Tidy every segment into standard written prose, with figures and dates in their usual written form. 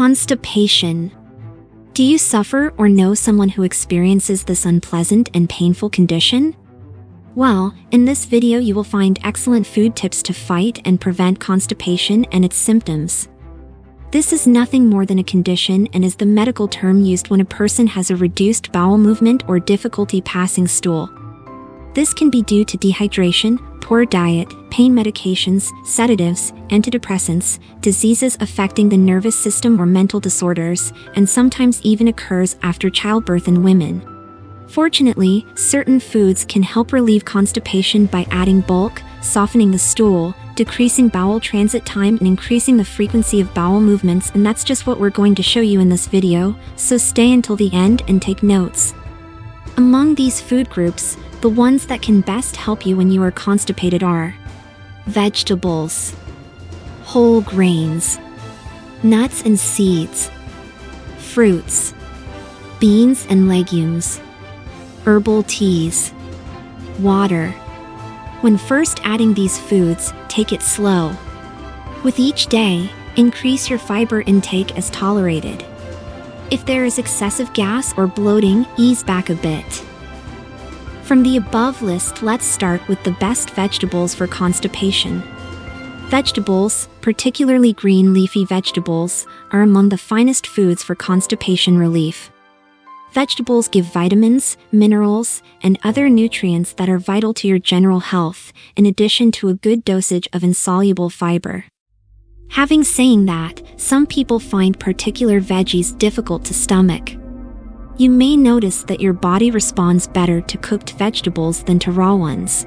Constipation. Do you suffer or know someone who experiences this unpleasant and painful condition? Well, in this video you will find excellent food tips to fight and prevent constipation and its symptoms. This is nothing more than a condition and is the medical term used when a person has a reduced bowel movement or difficulty passing stool. This can be due to dehydration, poor diet, pain medications, sedatives, antidepressants, diseases affecting the nervous system or mental disorders, and sometimes even occurs after childbirth in women. Fortunately, certain foods can help relieve constipation by adding bulk, softening the stool, decreasing bowel transit time, and increasing the frequency of bowel movements, and that's just what we're going to show you in this video, so stay until the end and take notes. Among these food groups, the ones that can best help you when you are constipated are vegetables, whole grains, nuts and seeds, fruits, beans and legumes, herbal teas, water. When first adding these foods, take it slow. With each day, increase your fiber intake as tolerated. If there is excessive gas or bloating, ease back a bit. From the above list, let's start with the best vegetables for constipation. Vegetables, particularly green leafy vegetables, are among the finest foods for constipation relief. Vegetables give vitamins, minerals, and other nutrients that are vital to your general health, in addition to a good dosage of insoluble fiber. Having saying that, some people find particular veggies difficult to stomach. You may notice that your body responds better to cooked vegetables than to raw ones.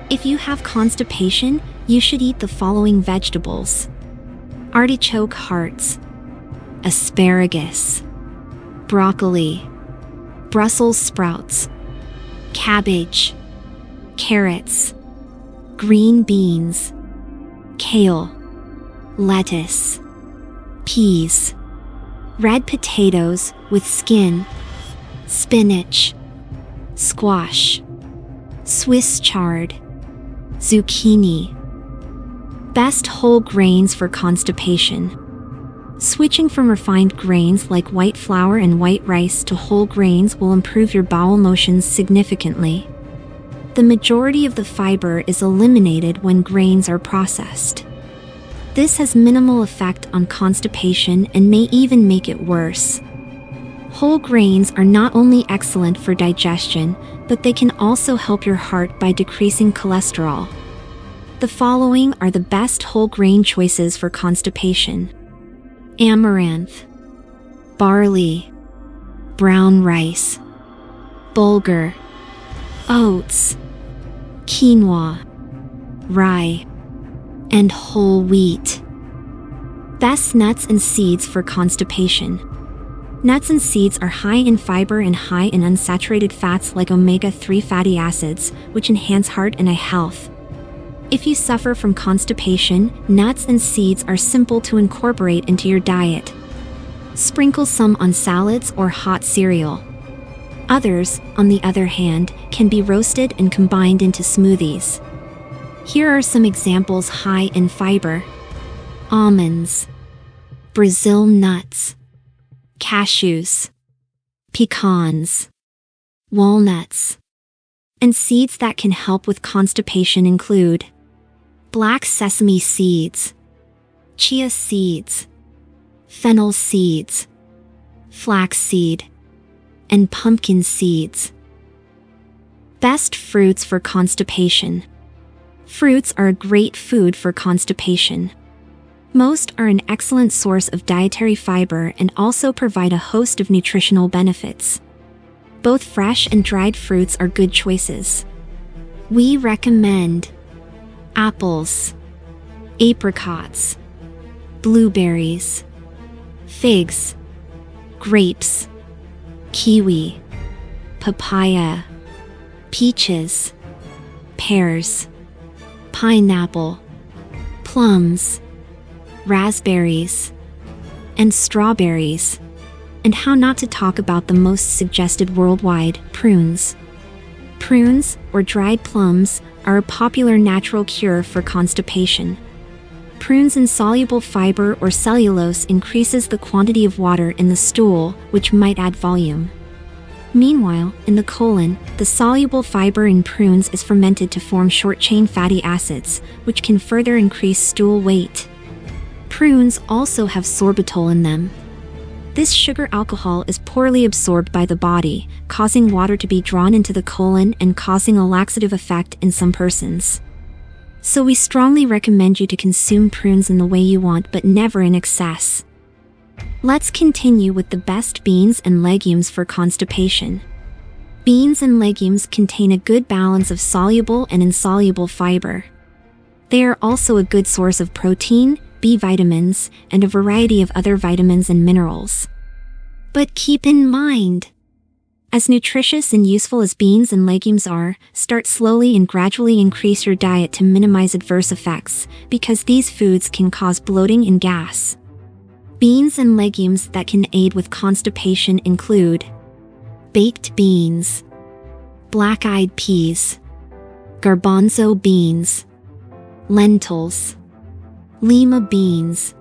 If you have constipation, you should eat the following vegetables: artichoke hearts, asparagus, broccoli, Brussels sprouts, cabbage, carrots, green beans, kale, lettuce, peas, red potatoes with skin, spinach, squash, Swiss chard, zucchini. Best whole grains for constipation. Switching from refined grains like white flour and white rice to whole grains will improve your bowel motions significantly. The majority of the fiber is eliminated when grains are processed. This has minimal effect on constipation and may even make it worse. Whole grains are not only excellent for digestion, but they can also help your heart by decreasing cholesterol. The following are the best whole grain choices for constipation: amaranth, barley, brown rice, bulgur, oats, quinoa, rye, and whole wheat. Best nuts and seeds for constipation. Nuts and seeds are high in fiber and high in unsaturated fats like omega-3 fatty acids, which enhance heart and eye health. If you suffer from constipation, nuts and seeds are simple to incorporate into your diet. Sprinkle some on salads or hot cereal. Others, on the other hand, can be roasted and combined into smoothies. Here are some examples high in fiber: almonds, Brazil nuts, cashews, pecans, walnuts. And seeds that can help with constipation include black sesame seeds, chia seeds, fennel seeds, flaxseed, and pumpkin seeds. Best fruits for constipation. Fruits are a great food for constipation. Most are an excellent source of dietary fiber and also provide a host of nutritional benefits. Both fresh and dried fruits are good choices. We recommend apples, apricots, blueberries, figs, grapes, kiwi, papaya, peaches, pears, pineapple, plums, raspberries, and strawberries. And how not to talk about the most suggested worldwide, prunes. Prunes, or dried plums, are a popular natural cure for constipation. Prunes' insoluble fiber or cellulose increases the quantity of water in the stool, which might add volume. Meanwhile, in the colon, the soluble fiber in prunes is fermented to form short-chain fatty acids, which can further increase stool weight. Prunes also have sorbitol in them. This sugar alcohol is poorly absorbed by the body, causing water to be drawn into the colon and causing a laxative effect in some persons. So we strongly recommend you to consume prunes in the way you want, but never in excess. Let's continue with the best beans and legumes for constipation. Beans and legumes contain a good balance of soluble and insoluble fiber. They are also a good source of protein, B vitamins, and a variety of other vitamins and minerals. But keep in mind, as nutritious and useful as beans and legumes are, start slowly and gradually increase your diet to minimize adverse effects, because these foods can cause bloating and gas. Beans and legumes that can aid with constipation include baked beans, black-eyed peas, garbanzo beans, lentils, lima beans,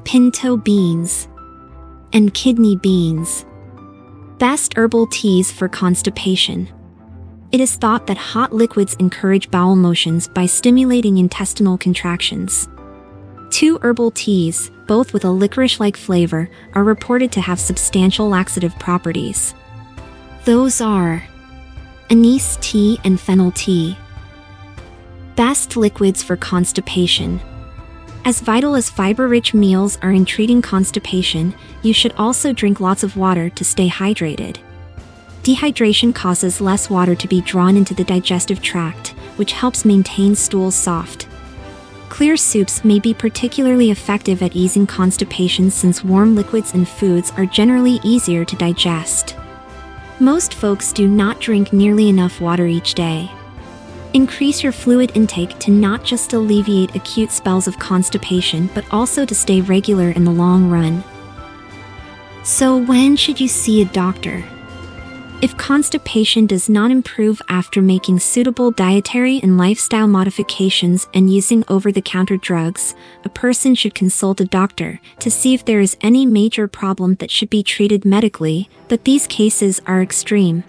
pinto beans, and kidney beans. Best herbal teas for constipation. It is thought that hot liquids encourage bowel motions by stimulating intestinal contractions. 2 herbal teas, both with a licorice-like flavor, are reported to have substantial laxative properties. Those are anise tea and fennel tea. Best liquids for constipation. As vital as fiber-rich meals are in treating constipation, you should also drink lots of water to stay hydrated. Dehydration causes less water to be drawn into the digestive tract, which helps maintain stools soft. Clear soups may be particularly effective at easing constipation since warm liquids and foods are generally easier to digest. Most folks do not drink nearly enough water each day. Increase your fluid intake to not just alleviate acute spells of constipation but also to stay regular in the long run. So when should you see a doctor? If constipation does not improve after making suitable dietary and lifestyle modifications and using over-the-counter drugs, a person should consult a doctor to see if there is any major problem that should be treated medically, but these cases are extreme.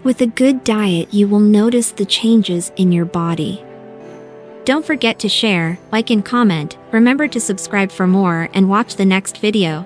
With a good diet, you will notice the changes in your body. Don't forget to share, like, and comment. Remember to subscribe for more and watch the next video.